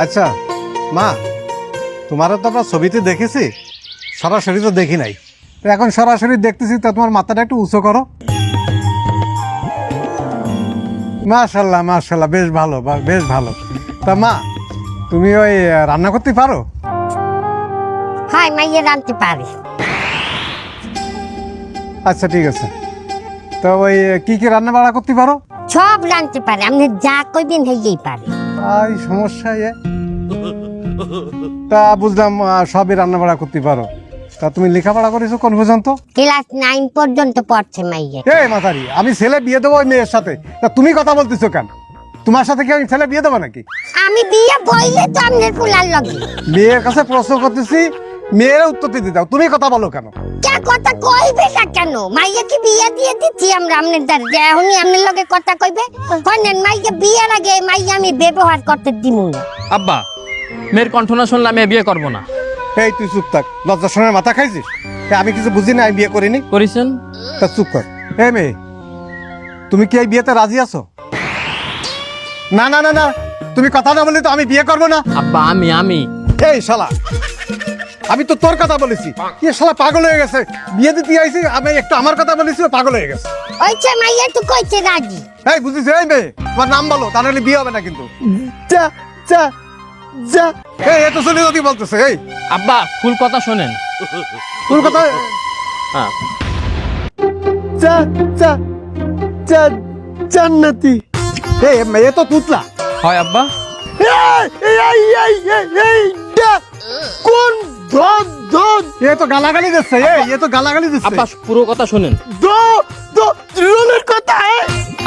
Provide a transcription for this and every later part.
আচ্ছা মা, তোমারও তো আমরা ছবিতে দেখেছি, সরাসরি তো দেখি নাই। তো এখন সরাসরি দেখতেছি, তা তোমার মাথাটা একটু উঁচু করো। মাশাল্লাহ মাশাল্লাহ, বেশ ভালো বেশ ভালো। তা মা, তুমি ওই রান্না করতে পারো? হয় মাইয়ে রাঁধতে পারে। আচ্ছা ঠিক আছে। তো ওই কি কি রান্না বাড়া করতে পারো? সব রাঁধতে পারে, আপনি যা কইবেন হইলেই পারে। এই সমস্যা তা বুঝলাম, সবই রান্না বাড়া করতে পারো। তা তুমি লেখাপড়া করেছো কোন পর্যন্ত? ক্লাস 9 পর্যন্ত পড়ছে মাইয়ে। এই মাতারি, আমি ছেলে বিয়ে দেবো ওই মেয়ের সাথে, তা তুমি কথা বলতেছো কেন? তোমার সাথে কি আমি ছেলে বিয়ে দেবো নাকি? আমি বিয়ে বইলে তো আপনার ফুলার লগে। মেয়ের কাছে প্রশ্ন করতেছি, মেয়ের উত্তর দিতে দাও, তুমি কথা বলো কেন? কে কথা কইবে না কেন? মাইয়ে কি বিয়ে দিয়ে দিচ্ছি আমরা আপনার দ্বারা? এখনই আপনার লগে কথা কইবে? কইনেন মাইয়ে বিয়ের আগে মাইয়ে আমি ব্যবহার করতে দিব না। আব্বা, মেয়ের কণ্ঠ না শুনলে আমি বিয়ে করবো না। এই তুই চুপ থাক, লজ্জা শোনার মাথা খাইছিস? আমি কিছু বুঝি না, আমি বিয়ে করিনি। করেছেন? তা চুপ কর। এই মেয়ে, তুমি কি এই বিয়েতে রাজি আছো? না না না না, তুমি কথা না বললে তো আমি বিয়ে করবো না। আব্বা আমি এই শালা, আমি তো তোর কথা বলেছি। কি শালা পাগল হয়ে গেছে, বিয়ে দিতে আইছি, আমি একটু আমার কথা বলেছি, ও পাগল হয়ে গেছে। ওইছে মাইয়ে তো কইছে রাজি। এই বুঝিস? এই মেয়ে, তোমার নাম বলো, তা নাহলে বিয়ে হবে না কিন্তু। যা যা যা। এই এত চলে যদি বলতেছে। এই আব্বা, ফুল কথা শোনেন। তোর কথা। হ্যাঁ, যা যা যা জান্নাতি। এই মেয়ে তো তুতলা। হয় আব্বা। কোন ধন ধন, এ তো গালাগালি দিচ্ছে। এ তো গালাগালি দিচ্ছে। আব্বা পুরো কথা শোনেন। ধরনের কথা।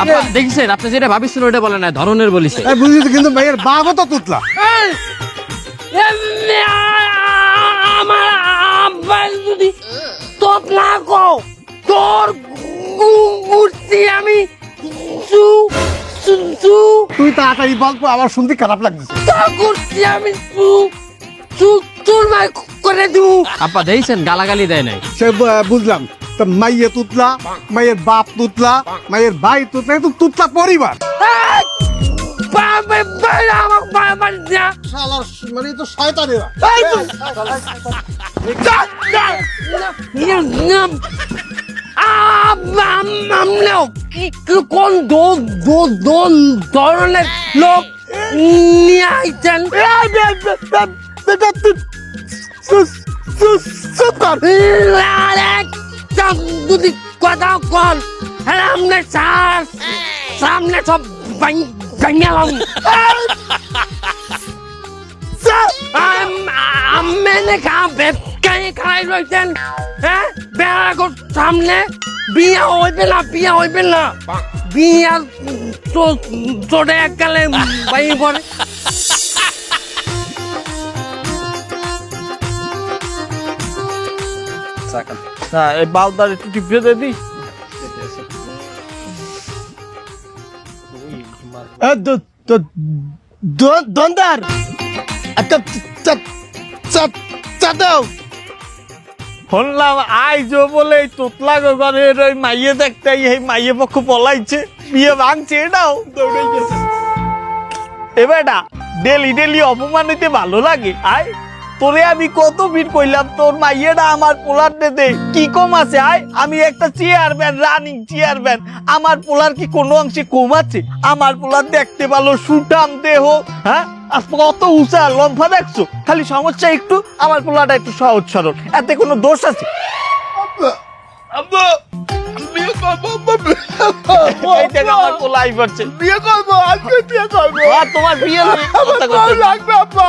আব্বা দেখছেন, আপনি যেটা ভাবিছেন ওটা বলে না, ধরনের বলিছে। বুঝেছি, কিন্তু মেয়ের বাঘও তো তুতলা। আমার আব্বা যদি তোপ না কো, তোর মূর্তি আমি তুই তাড়াতাড়ি বল, আমার শুনতে খারাপ লাগছে। করছি আমি চুরমার করে দেবো। আব্বা দেখছেন, গালাগালি দেয় নাই। সে বুঝলাম। তো মাইয়ে তুতলা, মাইয়ের বাপ তুতলা, মাইয়ের ভাই তুতলা, তো তুতলা পরিবার। মানে তো শয়তানেরা। কোন ধরনের লোক নিয়ে আইছেন? যদি কথা কন, সামনে সামনে সব বাঙালাম। খাই রয়েছেন। হ্যাঁ, বেড়াগোর সামনে বিয়া হইবে না, বিয়া হইবে না। বিয়া চড়ে এক গেলে বাই পরে। এই বাউদার একটু টিপে দিয়ে দিই। দন্দার শুনলাম আইজো বলে তোতলা ঘরের ওই মাইয়ে দেখতে এই মাইয়ে পক্ষ পলাইছে, বিয়ে ভাঙছে, এটাও দৌড়ে গেছে। এবারটা ডেলি অপমান হইতে ভালো লাগে। আয় তোরে আমি কত ভিড় কইলাম, তোর মাইয়েটা আমার পোলার দে কি কম আছে? আয় আমি একটা চেয়ারম্যান, রানিং চেয়ারম্যান, আমার পোলার কি কোনো অংশে কম আছে? আমার পোলার দেখতে ভালো, সুঠাম দেহ, হ্যাঁ কত উঁচা লম্ফা দেখছো। খালি সমস্যা একটু, আমার পোলাটা একটু সহজ সরল, এতে কোনো দোষ আছে? আমার পোলাই করছে বিয়ে করবো, আজকে বিয়ে করবো। তোমার বিয়ে লাগবে আব্বা,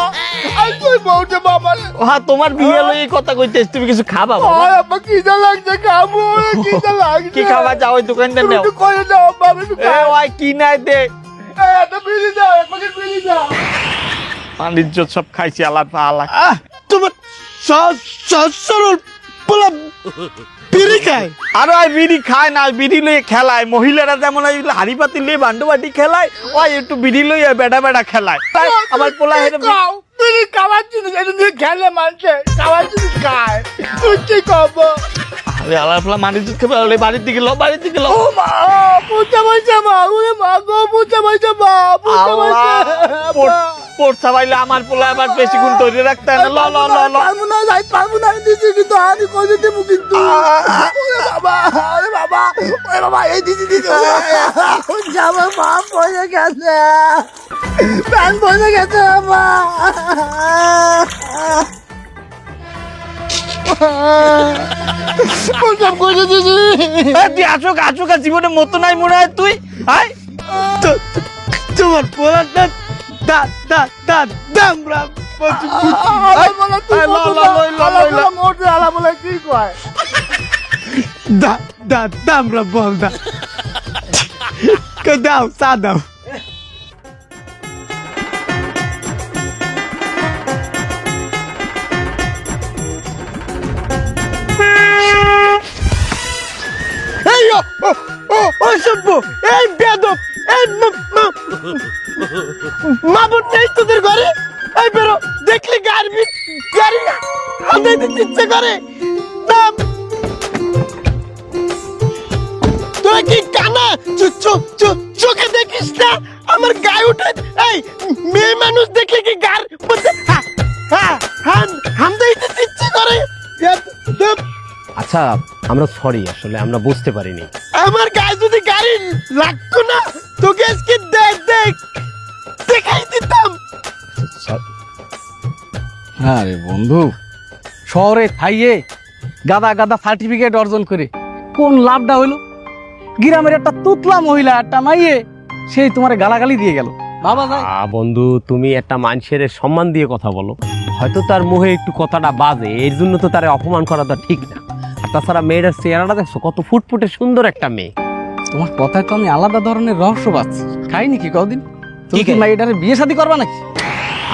আজকে বউটা বাবা। হ্যাঁ, তোমার বিয়ে লই কথা কইতেছ, তুমি কিছু খাবা? আব্বা খিদা লাগছে, খাবো। খিদা লাগছে। কি খাবা? যাও ওই দোকানটা নাও। একটু করে দাও আব্বা, আমি একটু খাই। ওই কি নাই দে, একটা বিড়ি দাও, এক প্যাকেট বিড়ি দাও। বাণিজ্য সব খাইছি আলাদা আলাদা। তোমার সরল পোলা বিড়ি খায়। আর ওই বিড়ি খায় না, বিড়ি লইয়ে খেলায়। মহিলারা যেমন ওই হাড়ি পাতি লইয়ে বান্ডু বাটি খেলায়, ওই একটু বিড়ি লইয়ে বেটা বেটা খেলায়। তাই আমার পোলা হেরে বিড়ি খাওয়ার জিনিস, এটা দিয়ে খেলে মানুষে খাওয়ার জিনিস খায়। তুই কি করবো? আরে আলাদা পোলা বাণিজ্য খেলে বাড়ির দিকে লো, বাড়ির দিকে লো। ও মা, পুজা বইছে মা, ওরে মা গো, পুজা বইছে মা, পুজা বইছে। পড়ছা পাইলে আমার পোলা আবার বেশি গুণ ধরে রাখতে হয় না। ল ল ল ল পারবো না যাই পারবো না আমি দিচ্ছি কিন্তু আমি কই দেবো কিন্তু ওরে বাবা ওরে বাবা ওরে বাবা এই দিদি দিদি জামা মা পড়ে গেছে প্যান পড়ে গেছে বাবা ওসব করে দিদি তুই আচুক আচুক জীবনে মতো নাই মনে হয় তুই আয় তোমার পোলাটা দামরা কি কয় দামরা বল দাও চা দাও এই বেদব এই মাবুর নেই তোদের ঘরে এই বেরো দেখলি গাড়ি হাতে দিতে ইচ্ছে করে না তোরা কি কানা চোখে দেখিস না আমার গায়ে উঠে এই মেয়ে মানুষ দেখলে কি গার মধ্যে হাতে দিতে ইচ্ছে করে আচ্ছা আমরা সরি আসলে আমরা বুঝতে পারিনি আমার গায়ে যদি গাড়ি লাগতো না তোকে আজকে দেখাই দিতাম। আরে বন্ধু শহরে থাইয়ে গাদা গাদা সার্টিফিকেট অর্জন করে কোন লাভটা হইলো? গ্রামের একটা তুতলা মহিলা একটা মাইয়ে সেই তোমার গালাগালি দিয়ে গেল। বাবা যায় বন্ধু তুমি একটা মানুষের সম্মান দিয়ে কথা বলো, হয়তো তার মুখে একটু কথাটা বাজে, এর জন্য তো তার অপমান করাটা ঠিক না। আর তাছাড়া মেয়েটার চেহারাটা দেখছো কত ফুটফুটে সুন্দর একটা মেয়ে। তোমার কথায় তো আমি আলাদা ধরনের রহস্য পাচ্ছি। খাইনি কি কদিন তুমি কি মাইয়েটারে বিয়ে শাদী করবা নাকি?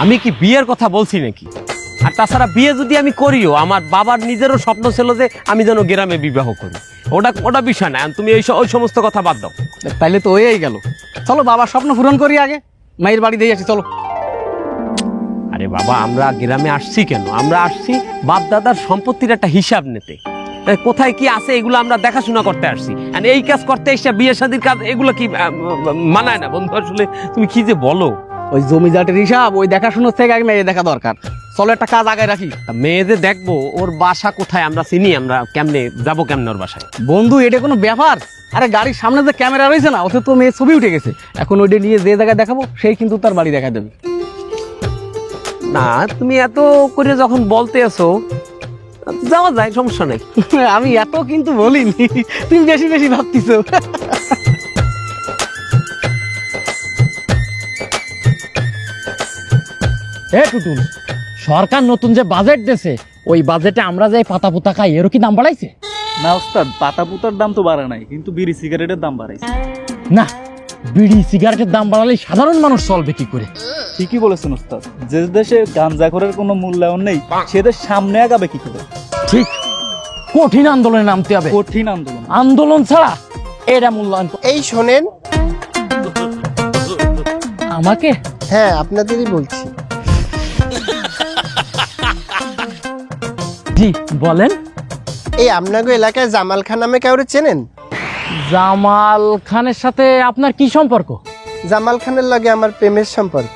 আমি কি বিয়ের কথা বলছি নাকি? আর তাছাড়া বিয়ে যদি আমি করিও, আমার বাবার নিজেরও স্বপ্ন ছিল যে আমি যেন গ্রামে বিবাহ করি। ওটা বিষয় না, তুমি ওই সমস্ত কথা বাদ দাও। তাইলে তো হয়েই গেল। চলো বাবার স্বপ্ন পূরণ করি আগে, মায়ের বাড়ি দিয়ে আসি চলো। আরে বাবা আমরা গ্রামে আসছি কেন? আমরা আসছি বাপ দাদার সম্পত্তির একটা হিসাব নিতে, কোথায় কি আছে এগুলো আমরা দেখাশোনা করতে আসছি। আর এই কাজ করতে এসে বিয়ে শাদীর কাজ এগুলো কি মানায় না বন্ধু? আসলে তুমি কি যে বলো, ওই জমি জাটের হিসাব ওই দেখাশোনার থেকে আগে মেয়ে দেখা দরকার। চলো একটা কাজ আগে রাখি। মেয়েদের দেখবো ওর বাসা কোথায়, আমরা চিনি, আমরা কেমনে যাবো কেমনে ওর বাসায়? বন্ধু এটা কোনো ব্যাপার? আরে গাড়ির সামনে যে ক্যামেরা রয়েছে না, ওতে তো মেয়ের ছবি উঠে গেছে। এখন ওইটা নিয়ে যে জায়গায় দেখাবো সেই কিন্তু তার বাড়ি দেখা দেবে। না তুমি এত করে যখন বলতে আছো যাওয়া যায়, সমস্যা নেই। আমি এত কিন্তু বলিনি, তুমি বেশি বেশি ভাবতিছো। টুটুল, সরকার নতুন যে বাজেট দিয়েছে ওই বাজেটে আমরা যাই পাতা পুতা খাই, এরও কি দাম বাড়াইছে? না ওস্তাদ, পাতা পুতার দাম তো বাড়ে নাই, কিন্তু বিড়ি সিগারেটের দাম বাড়াইছে। না, বিড়ি সিগারেটের দাম বাড়ালে সাধারণ মানুষ চলবে কি করে? ঠিকই বলেছেন ওস্তাদ, যে দেশে গাঁজাখোরের কোনো মূল্যায়ন নেই সে দেশ সামনে আগাবে কি করে? ঠিক, কঠিন আন্দোলনে নামতে হবে। কঠিন আন্দোলন, আন্দোলন ছাড়া এটা মূল্যায়ন। এই শোনেন, আমাকে? হ্যাঁ আপনাদেরই বলছি। জি বলেন। এই আপনাদের এলাকায় জামাল খান নামে কাউরে চেনেন? জামাল খানের সাথে আপনার কি সম্পর্ক? জামাল খানের লগে আমার প্রেমের সম্পর্ক।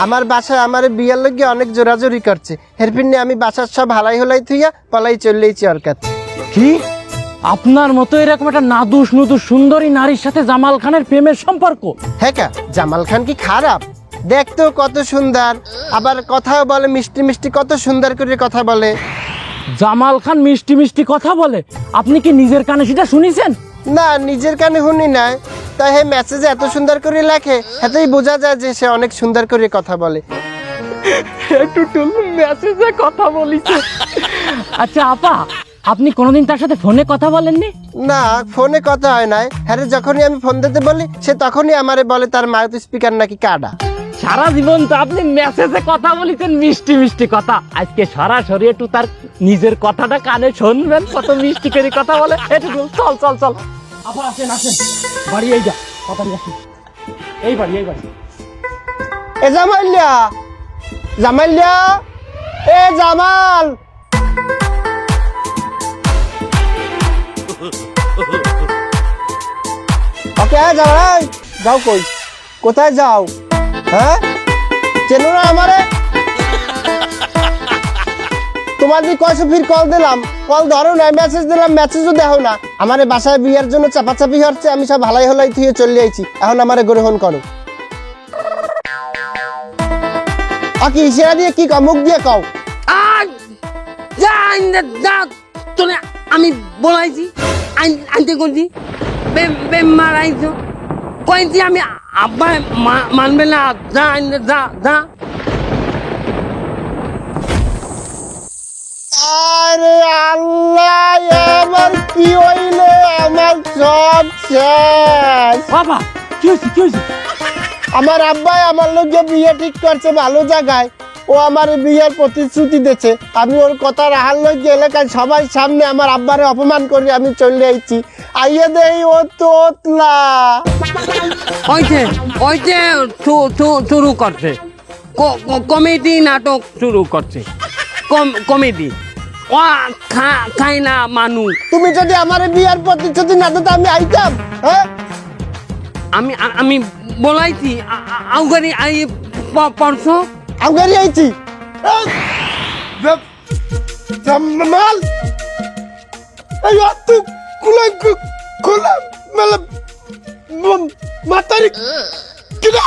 আমার বাসায় আমার বিয়ার লগে অনেক জোরাজোরি করছে, হেরফির নিয়ে আমি বাসার সব হালাই হলাই থুইয়া পলাই চললেইছি ওর কাছে। কি আপনার মতো এরকম একটা নাদুস নুদুস সুন্দরী নারীর সাথে জামাল খানের প্রেমের সম্পর্ক? হ্যাঁ কা, জামাল খান কি খারাপ? দেখতেও কত সুন্দর, আবার কথাও বলে মিষ্টি মিষ্টি, কত সুন্দর করে কথা বলে। জামাল খান মিষ্টি মিষ্টি কথা বলে? আপনি কি নিজের কানে সেটা শুনেছেন? না, নিজের কানে শুনি নাই, তাই হে মেসেজে এত সুন্দর করে লেখে, এতেই বোঝা যায় যে সে অনেক সুন্দর করে কথা বলে। টুটুল মেসেজে কথা বলিছে? আচ্ছা আপা, আপনি কোনোদিন তার সাথে ফোনে কথা বলেননি? না, ফোনে কথা হয় নাই। হ্যাঁ, যখনই আমি ফোন দিতে বলি সে তখনই আমারে বলে তার মাউথ স্পিকার নাকি কাটা। সারা জীবন তো আপনি মেসেজে কথা বলেছেন মিষ্টি মিষ্টি কথা, আজকে সরাসরি একটু তার নিজের কথাটা কানে শুনবেন, কত মিষ্টি করে কথা বলে। একটু চল চল চল আপা, আসেন আসেন, বাড়ি এই যা, কথা আসেন, এই বাড়ি এই বাড়ি। এ জামাইলিয়া, জামাইলিয়া, এ জামাল। ওকে জামাই, যাও কই? কোথায় যাও? হ্যাঁ চেনো না আমারে? তোমার যে কয়শো ফির কল দিলাম, কল ধরো না, মেসেজ দিলাম, মেসেজও দেখো না। আমারে বাসায় বিয়ের জন্য চাপাচাপি হচ্ছে, আমি সব হালাই হলাই থুয়ে চলে আইছি, এখন আমারে গ্রহণ করো। কি সেরা দিয়ে কি কও, মুখ দিয়ে কও। তোরে আমি বলাইছি আনতে করছি মারাইছো কয়েছি আমি আব্বা মানবে না, যা যা যা। আরে আল্লাহ, আমার কি হইলে, আমার সব শেষ। বাবা কি হয়েছে কি হয়েছে? আমার আব্বাই আমার লোকে বিয়ে ঠিক করছে ভালো জায়গায়, ও আমার বিয়ের প্রতিশ্রুতি দিয়েছে। আমি ওর কথা রাহার লোক এলাকায় সবাই সামনে আমার আব্বারে অপমান করে আমি চলে আইছি। আইয়ে দেই ও তোতলা। ওইতে ওইতে শুরু করছে, কমেডি নাটক শুরু করছে, কমেডি। ও খাই না মানুষ। তুমি যদি আমার বিয়ের প্রতিশ্রুতি না দিতে আমি আইতাম? হ্যাঁ, আমি বলাইছি আউগারি আই পড়ছ আউগারি আইছি। জামাল এই অত কুলা কুলা মানে মাতারি কিরা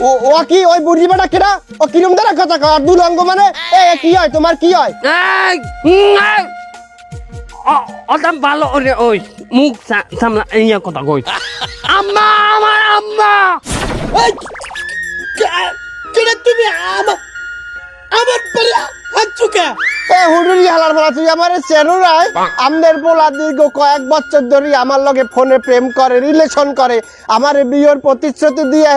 ও ও কি ওই বুড়ি বেটা কিরা? ও কিরম দ্বারা কথা কয়? দু রঙ্গ মানে এ কি হয় তোমার, কি হয়? ওটা ভালো ওরে, ওই মুখ সামনে ইয়া কথা কই। আম্মা, আমার আম্মা। কেন তুমি আমার পরে হাত চুকে? এ হুডুরি হালার বলা, তুই আমার চেনো নাই? আমনের পোলা দীর্ঘ কয়েক বছর ধরে আমার লগে ফোনে প্রেম করে, রিলেশন করে, আমার বিয়ের প্রতিশ্রুতি দিয়ে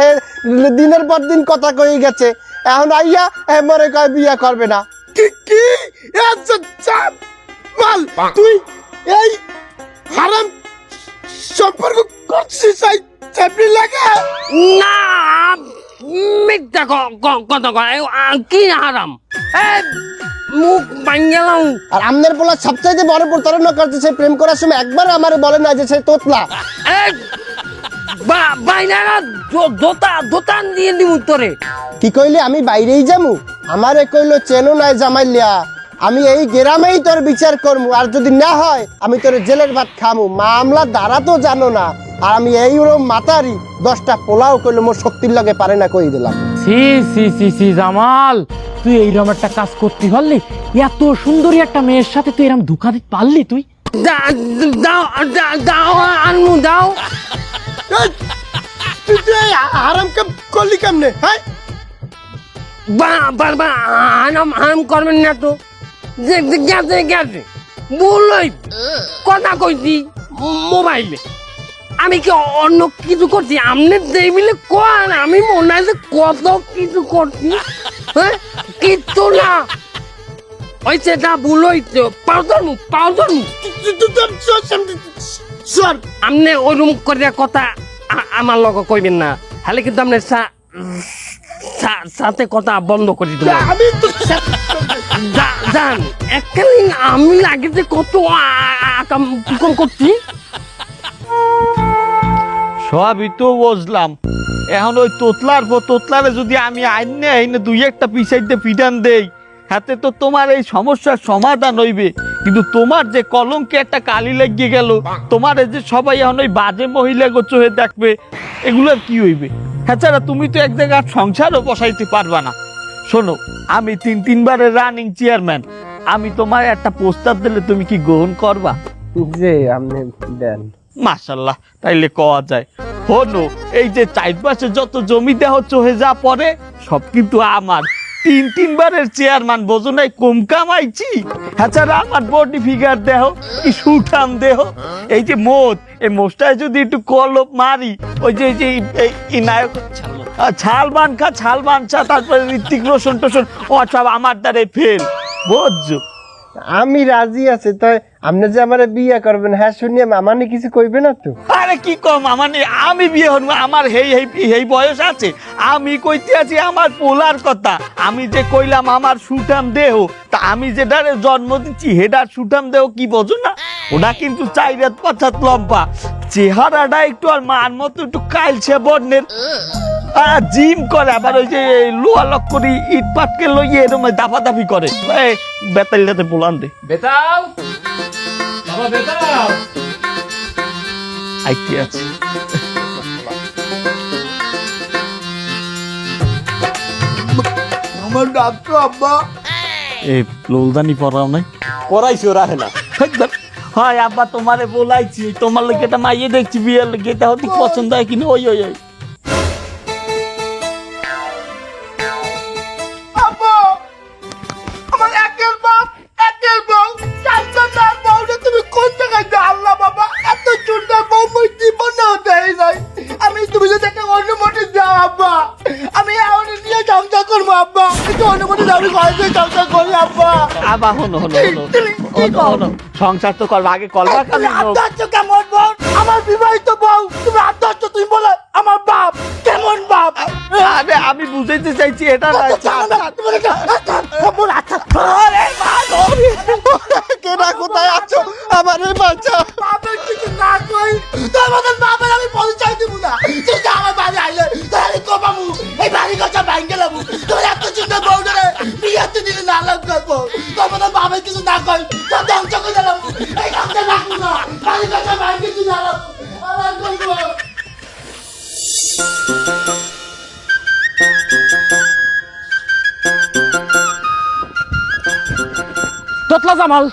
দিনের পর দিন কথা কই গেছে। এখন আইয়া মরে কয় বিয়ে করবে না। কি কি মাল তুই এই হারাম সম্পর্ক করছিস? চাপড়ি লাগে না, মিথ্যা কথা কয়, কি হারাম? মুখ বাঙ্গেলাম। আর আমনের পোলা সবচাইতে বড় প্রতারণা করতেছে, প্রেম করার সময় একবার আমারে বলে না যে সে তোতলা। বাইনারা দোতান দিয়ে দিব তোরে। কি কইলে আমি বাইরেই যামু? আমারে কইলো চেনো নাই জামাইলিয়া, আমি এই গ্রামেই তোর বিচার করমু, আর যদি না হয় আমি তোর জেলের ভাত খামু। মামলা দ্বারা তো জানো না, আর আমি এই ওরম মাতারি 10টা পোলাও কইলো মোর শক্তির লগে পারে না, কই দিলাম। সি সি সি সি জামাল, তুই এইরকম একটা কাজ করতে পারলি? এত সুন্দরী একটা মেয়ের সাথে তুই এরকম ধোঁকা দিতে পারলি? তুই দাও আনমু দাও। তুই হারাম কাম করলি কেমনে? হ্যাঁ, বারবার হারাম করবেন না তো। গেছে গেছে বলই কথা কইছি মোবাইলে, আমি কি অন্য কিছু করছি? আপনি দেখলে কোন আমি মনে হয় কত কিছু করছি। হ্যাঁ, কিচ্ছু না, ওই সেটা ভুলই তো। পাউডার মুখ আপনি ওইরকম করে কথা আমার লগ কইবেন না, তাহলে কিন্তু আপনার সাথে কথা বন্ধ করে দেব। আমি তো জান একদিন আমি আগে যে কত কম করছি। সবই তো বুঝলাম, এখন ওই তোতলারে যদি আমি আইনে দুই একটা পিছাইতে পিটান দেই, হাতে তো তোমার এই সমস্যার সমাধান হইবে। কিন্তু তোমার যে কলঙ্কে একটা কালি লাগিয়ে গেল, তোমার যে সবাই এখন ওই বাজে মহিলা গোছ হয়ে দেখবে, এগুলোর কি হইবে? এছাড়া তুমি তো এক জায়গায় সংসারও বসাইতে পারবা না। শোনো, আমি তিনবারের রানিং চেয়ারম্যান, আমি তোমার একটা প্রস্তাব দিলে তুমি কি গ্রহণ করবা? যে আপনি দেন। মাশাল্লাহ, তাইলে কওয়া যায়। হনো, এই যে চারপাশে যত জমি দেহ চহে যা পরে সব কিন্তু আমার। তিনবারের চেয়ারম্যান, বোঝো নাই কম কামাইছি? এছাড়া আমার বডি ফিগার দেহ, কি সুঠাম দেহ। এই যে এই মোষটায় যদি একটু কলপ মারি, ওই যে এই নায়ক ছাল বানছা, তারপরে ঋত্বিক রোশন টোশন, ও সব আমার দ্বারে ফেল, বুঝছো? আমি রাজি আছি, তাই আপনি যে আমার বিয়ে করবেন, হ্যাঁ শুনিয়ে মামানি কিছু কইবে না তো? আরে কি কম, আমি বিয়ে হন, আমার হেই বয়স আছে। আমি কইতে আছি আমার পোলার কথা। আমি যে কইলাম আমার সুঠাম দেহ, তা আমি যেটারে জন্ম দিচ্ছি হেডার সুঠাম দেহ, কি বোঝো না? ওটা কিন্তু 4 হাত 5 হাত লম্বা, চেহারাটা একটু আর মার মতো একটু কাইলছে বর্ণের। জিম করে, আবার ওই যে লোহা লক্করি ইট পাটকে লইয়ে এরকম দাফাদাফি করে। বেতালটাতে বলান দে বেতাল বাবা, বেতাল আইতে আছে। আমার ডাক্তার আব্বা এই লোলদানি পরাও নাই? পড়াইছি ওরা না। হয় আব্বা তোমারে বলাইছি, তোমার লোক এটা মাইয়ে দেখছি বিয়ের লোক, এটা হতে পছন্দ হয় কিনা। ওই ওই ওই আব্বা, আমার একের বাপ একের বউ, চার বউটা তুমি কোন জায়গায় আল্লাহ বাবা, এত সুন্দর বউ মই জীবনেও দেয় নাই। আমি তুমি যদি একটা অনুমতি দাও আব্বা, আমি এখন নিয়ে সংসার করবো আব্বা। একটু অনুমতি দাও, আমি ঘরে গিয়ে সংসার করি আব্বা। আব্বা হনো হনো হনো হনো হনো, সংসার তো করবা, আগে কলবা খালি আদর্শ কেমন বউ? আমার বিবাহিত বউ, তুমি আদর্শ তুমি বলে আমার বাপ কেমন বাপ? আরে আমি বুঝাইতে চাইছি এটা না। কেনা কোথায় আছো? আমার এই বাচ্চা বাপের কিছু না কই, তোমাদের বাপের আমি পরিচয় দিব না। তুই তো আমার বাড়ি আইলে তাহলে কমাবো, এই বাড়ি কথা ভাঙ্গে লাবো। তুমি এত সুন্দর বউ ধরে বিয়েতে দিলে না লাভ করবো, তোমাদের বাপের কিছু না কই তো ধ্বংস করে লাবো। এই কামটা রাখবো না, বাড়ি কথা ভাঙ্গে দিলে না লাবো, আমার করবো। তোতলা জামাল,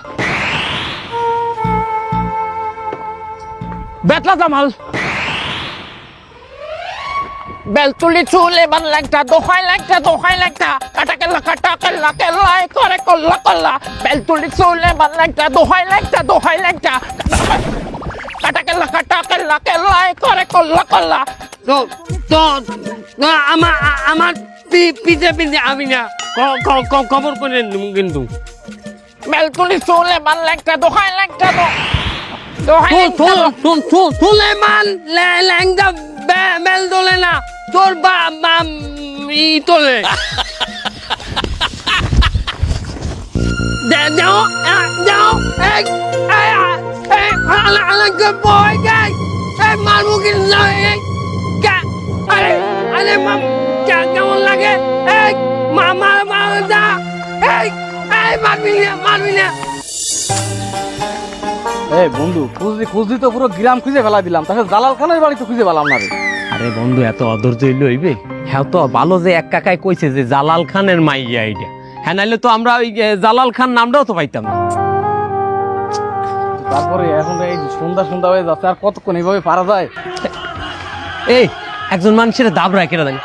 বেতলা জামাল, বেলতুলি চুলে বান লাগটা, দোহাই লাগটা, কাটা কেল্লা কেল্লাই করে কল্লা, বেলতুলি চুলে বান লাগটা, দোহাই লাগটা, কাটা কেল্লা কেল্লাই করে কল্লা। তো আমার পিছে পিছে আমি না খবর করে নেব কিন্তু। বেলতুলি চুলে বান লাগটা, দোহাই লাগটা, সুলেমান ল্যাংদা বেল তোলে না, তোর ই তোলে। দাও আলাদা বই গাই মারবো কিন্তু। আরে কেমন লাগে? মারবি না। এই বন্ধু, খুঁজলি তো পুরো গ্রাম খুঁজে ফেলা দিলাম, তাহলে জালাল খানের বাড়ি তো খুঁজে পেলাম না রে। আরে বন্ধু, এত অধৈর্য হইবে? হ্যাঁ তো ভালো যে এক কাকায় কইছে যে জালাল খানের মাইয়া এইটা, হ্যাঁ নাইলে তো আমরা ওই জালাল খান নামটাও তো পাইতাম না। তারপরে এখন এই সন্ধ্যা হয়ে যাচ্ছে, আর কতক্ষণ এইভাবে পারা যায়? এই একজন মানুষের দাবড়ায় কেটে দেন।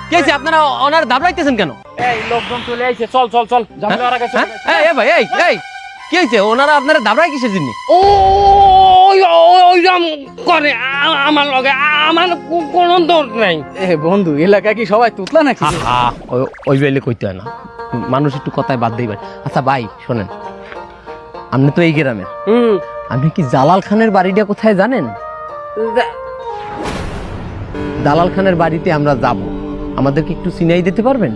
কি হয়েছে? আপনারা ওনার দাবড়াইতেছেন কেন? এই লোকজন চলে আইছে, চল চল চল, ঝামেলা রাখা চল। এই ভাই, এই কি হয়েছে? ওনারা আপনারা দাবড়ায় কিসের জন্য? ওইরকম করে আমার লগে, আমার কোনো দোষ নাই। এ বন্ধু, এলাকা কি সবাই তুতলা নাকি? ওই বেলে কইতে হয় না, মানুষ একটু কথায় বাদ দিবেন। আচ্ছা ভাই শোনেন, আপনি তো এই গ্রামের, আপনি কি জালাল খানের বাড়িটা কোথায় জানেন? জালাল খানের বাড়িতে আমরা যাব, আমাদেরকে একটু চিনাই দিতে পারবেন?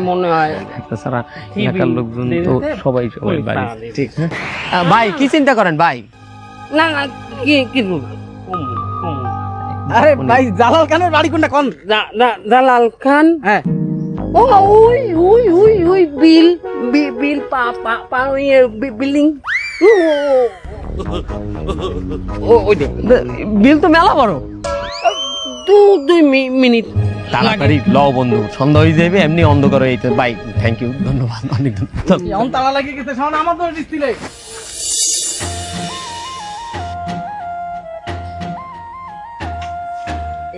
মনে হয় তাছাড়া এলাকার লোকজন তো সবাই বাড়ি। ঠিক ভাই, কি চিন্তা করেন ভাই? না কি আরে ভাই, জালাল খানের বাড়ি কোনটা কোন? জালাল খান, হ্যাঁ ওই বিল বিল্ডিং, বিল তো মেলা বড়। 2 মিনিট তাড়াতাড়ি লও বন্ধু, সন্ধ্যা হয়ে যাবে, এমনি অন্ধকার হয়ে যেতে। বাই, থ্যাংক ইউ, ধন্যবাদ, অনেক ধন্যবাদ। এখন তালা লাগিয়ে গেছে, সামনে আমার তো দিলে।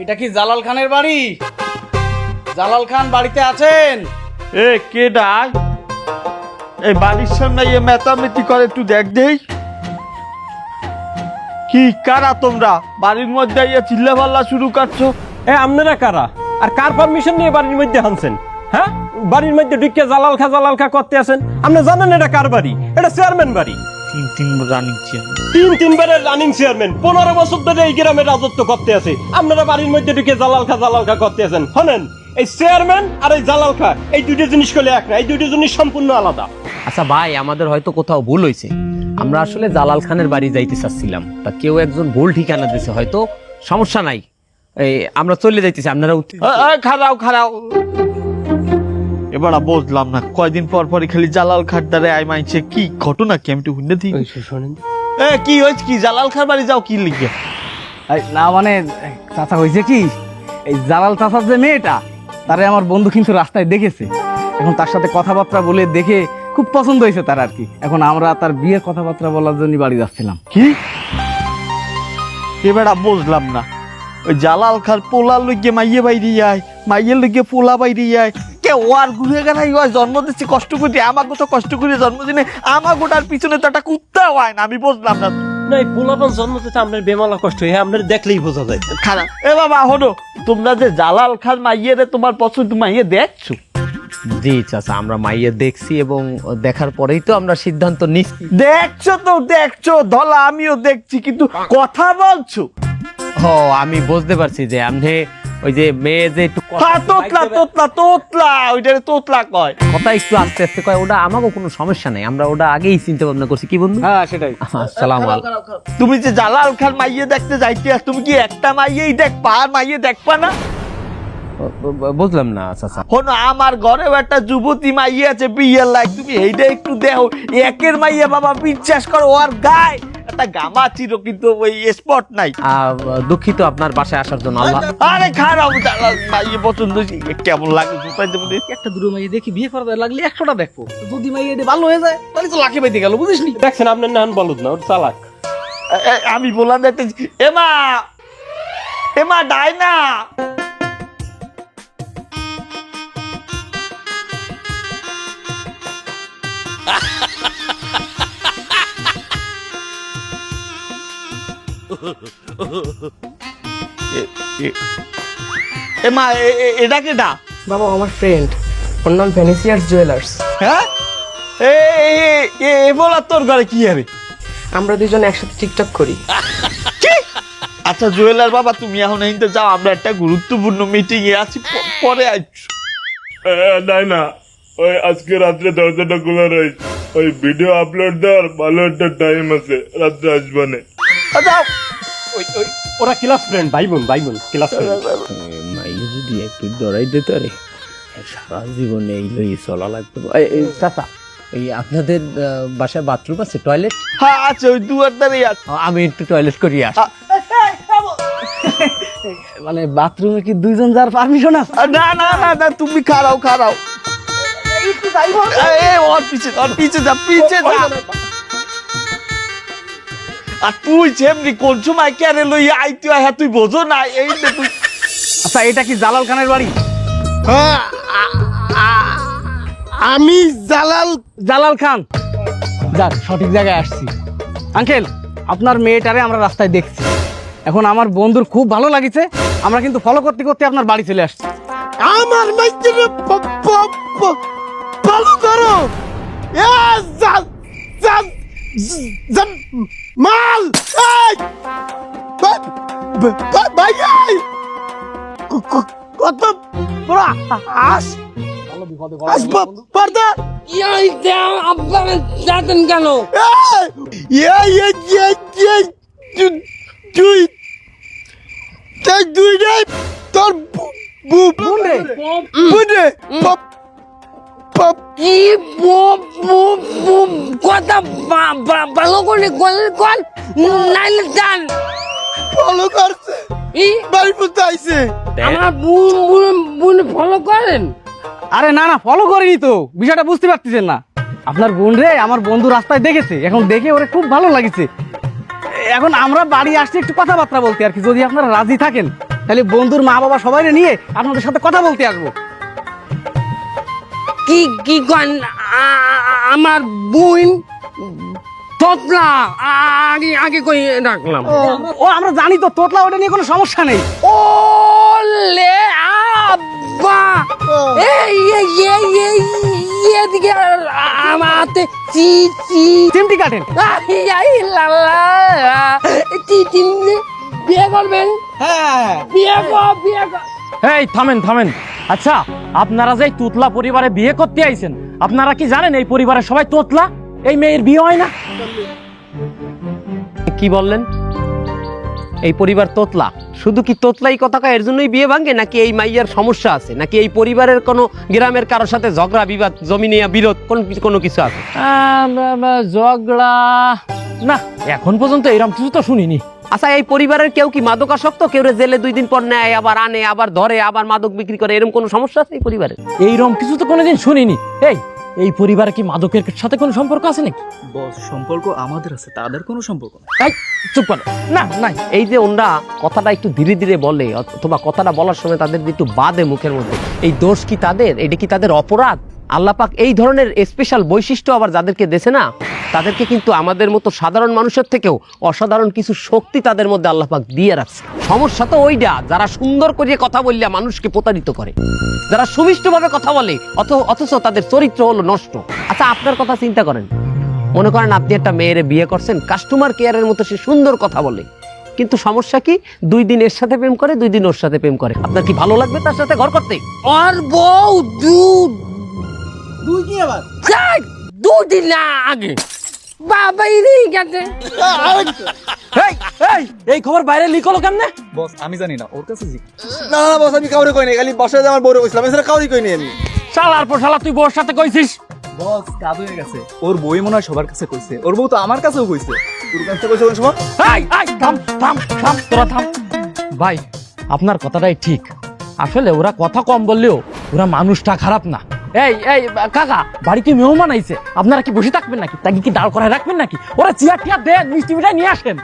এটা কি জালাল খানের বাড়ি? জালাল খান বাড়িতে আছেন? এ কে ডাক? এই বাড়ির সামনে মেতামেতি করে, একটু দেখ। কি কারা তোমরা? বাড়ির মধ্যে চিল্লা পাল্লা শুরু করছো? আপনারা কারা আর কার পারমিশন নিয়ে বাড়ির মধ্যে আনছেন? হ্যাঁ, বাড়ির মধ্যে ঢুকে জালাল খা করতে আছেন? আপনি জানেন এটা কার বাড়ি? এটা চেয়ারম্যান বাড়ি। 3 রানিং চেয়ারম্যান, 3বারের রানিং চেয়ারম্যান, 15 বছর ধরে এই গ্রামে রাজত্ব করতে আছে। আপনারা বাড়ির মধ্যে ঢুকে জালাল খা করতে আছেন। শোনেন, এই চেয়ারম্যান আর এই জালাল খা এই দুইটা জিনিস করলে এক না, এই দুইটা জিনিস সম্পূর্ণ আলাদা। আচ্ছা ভাই, আমাদের হয়তো কোথাও ভুল হয়েছে। আমরা আসলে জালাল খানের বাড়ি যাইতে চাচ্ছিলাম, তা কেউ একজন ভুল ঠিকানা দিয়েছে, হয়তো সমস্যা নাই, এই আমরা চলে যাইতেছি, আপনারা খারাও খারাও। এবার বুঝলাম না, কয়দিন পর পরই খালি জালাল খার দ্বারে আই মাইছে, কি ঘটনা কি আমি একটু শুনে দিই। কি হয়েছে, কি জালাল খার বাড়ি যাও কি লিখে? না মানে চাচা হয়েছে কি, এই জালাল চাচার যে মেয়েটা, তারে আমার বন্ধু কিন্তু রাস্তায় দেখেছে। এখন তার সাথে কথাবার্তা বলে দেখে খুব পছন্দ হয়েছে তার আর কি। এখন আমরা তার বিয়ের কথাবার্তা বলার জন্য বাড়ি যাচ্ছিলাম। কি এবার বুঝলাম না, ওই জালাল খার পোলার লইগে মাইয়ে বাইরে যায়, মাইয়ের লইগে পোলা বাইরে যায়, কে ওয়ার ঘুরে গেলাই হয় জন্ম দিচ্ছি কষ্ট করে, আমাকে তো কষ্ট করে জন্মদিনে আমার গোটার পিছনে তো একটা কুত্তা হয় না, আমি বুঝলাম না। না এই পোলাপান জন্ম দিতে আপনার বেমালা কষ্ট হয়, আপনার দেখলেই বোঝা যায়। খারাপ এ বাবা হলো, তোমরা যে জালাল খান মাইয়েরে তোমার পছন্দ মাইয়ে দেখছো? জি চাচা, আমরা মাইয়ে দেখছি এবং দেখার পরেই তো আমরা সিদ্ধান্ত নিচ্ছি। দেখছো তো দেখছো ধলা, আমিও দেখছি, কিন্তু কথা বলছো। ও আমি বুঝতে পারছি যে আপনি ওই যে মেয়ে যে একটু তোতলা তোতলা তোতলা, ওইটারে তোতলা কয়। কথা একটু আস্তে আস্তে কয়, ওটা আমারও কোনো সমস্যা নেই, আমরা ওটা আগেই চিন্তা ভাবনা করছি। কি বন্ধু? হ্যাঁ সেটাই। আসসালামু আলাইকুম। তুমি যে জালাল খান মাইয়ে দেখতে যাইতে, তুমি কি একটা মাইয়েই দেখবা আর মাইয়ে দেখবা না? বুঝলাম না চাচা। হনো আমার ঘরেও একটা যুবতী মাইয়ে আছে বিয়ের লাইক, তুমি এইটা একটু দেখো। একের মাইয়ে বাবা বিশ্বাস করো, ওর গায়ে একটা গামা ছিল কিন্তু ওই স্পট নাই। দুঃখিত আপনার বাসায় আসার জন্য। আল্লাহ। আরে খারাপ, জালাল মাইয়ে পছন্দ কেমন লাগে একটা দুটো মাইয়ে দেখি বিয়ে করা লাগলে 100টা দেখবো, যদি মাইয়ে এটা ভালো হয়ে যায় তাহলে তো লাখে পাইতে গেল, বুঝিস নি? দেখছেন আপনার নান বলুন না, ওটা চালাক। আমি বললাম দেখতেছি, এমা এমা ডাইনা। এমা এটা কেডা? বাবা আমার ফ্রেন্ড, ওর নাম ভেনিসিয়াস জুয়েলার্স। হ্যাঁ বলা তোর ঘরে কি হবে? আমরা দুজন একসাথে টিকটক করি। আচ্ছা জুয়েলার বাবা, তুমি এখন এইতে যাও, আমরা একটা গুরুত্বপূর্ণ মিটিং এ আছি, পরে আসছো। নাই না, ওই আজকে রাত্রে দরজাটা খোলা রয়েছে, ওই ভিডিও আপলোড দেওয়ার ভালো একটা টাইম আছে, রাত্রে আসবানে। ওরা ক্লাস ফ্রেন্ড, ভাই বোন ক্লাস ফ্রেন্ড। মাইয়ে যদি একটু ডরাই দিতে পারে, সারা জীবনে এই লই চলা লাগবে। চাচা, এই আপনাদের বাসায় বাথরুম আছে, টয়লেট? হ্যাঁ আছে, ওই দুয়ার ধারে আছে। আমি একটু টয়লেট করি আসি। মানে বাথরুমে কি দুইজন যার পারমিশন আছে? না না না না, তুমি খারাও খারাও, ওর পিছে যা পিছে যা। আর তুই যেমনি কোন সময় কেন লই আইতে হয় তুই বোঝো না, এই যে তুই। আচ্ছা এটা কি জালাল খানের বাড়ি? আমি জালাল খান, যাক সঠিক জায়গায় আসছি। আঙ্কেল, আপনার মেয়েটারে আমরা রাস্তায় দেখছি, এখন আমার বন্ধুর খুব ভালো লাগিছে, আমরা কিন্তু ফলো করতে করতে আপনার বাড়ি চলে আসছি। আমার মাইকে ভালো করো, মাল ভাই কত বড় আস পর্দা আপনারা যাতেন কেন? তুই দুই রে তোর কথা ভালো করে কল নাইলে যান। ফলো করছে, বাড়ি পর্যন্ত আইছে। আমার বোন ফলো করেন? আরে না না, ফলো করিনি তো, বিষয়টা বুঝতে পারতেছেন না। আপনার বোন রে আমার বন্ধু রাস্তায় দেখেছে, এখন দেখে ওরে খুব ভালো লাগিছে। এখন আমরা বাড়ি আসছি একটু কথাবার্তা বলতে আর কি, যদি আপনারা রাজি থাকেন তাহলে বন্ধুর মা বাবা সবাই নিয়ে আপনাদের সাথে কথা বলতে আসবো। কি কন? আমার বোন তোতলা আগে কই রাখলাম। ও আমরা জানি তো, তোতলা, ওটা নিয়ে কোনো সমস্যা নেই। ও লে আব্বা, এই এদিকে আমাতে চিমটি কাটেন। বিয়ে করবেন? হ্যাঁ বিয়ে কর। এই থামেন, আচ্ছা, আপনারা যে এই তুতলা পরিবারে বিয়ে করতে আইছেন, আপনারা কি জানেন এই পরিবারের সবাই তোতলা? এই মেয়ের বিয়ে হয় না। কি বললেন? এই পরিবার তোতলা? শুধু কি তোতলাই কথা কয় এর জন্যই বিয়ে ভাঙে, নাকি এই মাইয়ার সমস্যা আছে, নাকি এই পরিবারের কোনো গ্রামের কারোর সাথে ঝগড়া বিবাদ, জমি নিয়ে বিরোধ, কোনো কিছু আছে? ঝগড়া না, এখন পর্যন্ত এরকম কিছু তো শুনিনি। আচ্ছা, এই পরিবারের কেউ কি মাদকাসক্ত? কেউ জেলে 2 দিন পর নেয়, আবার আনে, আবার ধরে, আবার মাদক বিক্রি করে, এরকম কোনো সমস্যা আছে এই পরিবারে? এইরকম কিছু তো কোনোদিন শুনিনি। এই পরিবারে কি মাদকের সাথে কোনো সম্পর্ক আছে নাকি? বস, সম্পর্ক আমাদের আছে, তাদের কোনো সম্পর্ক না। চুপ করে। না নাই। এই যে ওনরা কথাটা একটু ধীরে ধীরে বলে, অথবা কথাটা বলার সময় তাদের যে একটু বাদে মুখের মধ্যে, এই দোষ কি তাদের? এটা কি তাদের অপরাধ? আল্লাহ পাক এই ধরনের স্পেশাল বৈশিষ্ট্য আবার যাদেরকে দেছে না, তাদেরকে কিন্তু আমাদের মতো সাধারণ মানুষের থেকেও অসাধারণ কিছু শক্তি তাদের মধ্যে আল্লাহ পাক দিয়ে রাখছে। সমস্যা তো ওইটা, যারা সুন্দর করে কথা বললে মানুষকে প্রতারিত করে, যারা সুমিষ্টভাবে কথা বলে অথচ তাদের চরিত্র হলো নষ্ট। আচ্ছা, আপনার কথা চিন্তা করেন, মনে করেন আপনি একটা মেয়ের বিয়ে করছেন, কাস্টমার কেয়ারের মতো সে সুন্দর কথা বলে, কিন্তু সমস্যা কি? 2 দিন এর সাথে প্রেম করে, 2 দিন ওর সাথে প্রেম করে। আপনার কি ভালো লাগবে তার সাথে ঘর করতে? আর বউ তুই কি আবার 2 দিন আগে বাবাই রে গেছে। এই খবর বাইরে লিখলো কেমনে? বস, আমি জানি না, ওর কাছে না না বস, আমি কাউরে কই নাই, খালি বসে আমার বউরে কইছিলাম, এছাড়া কাউরে কই নাই আমি। শালার পর শালা, তুই বউর সাথে কইছিস? বস, কাজ হয়ে গেছে। ওর বই মনে হয় সবার কাছে কইছে, ওর বউ তো আমার কাছেও কইছে। তোর কাছে কইছে কোন সময়? থাম, তোরা থাম। ভাই, আপনার কথাটাই ঠিক। আসলে ওরা কথা কম বললেও ওরা মানুষটা খারাপ না। এই কাকা, বাড়িতে মেহমান আইছে, আপনারা কি বসে থাকবেন নাকি? তাকে কি দাঁড় করায় রাখবেন নাকি? ওরা চেয়ার টিয়ার দেন, মিষ্টি মিঠাই নিয়ে আসেন।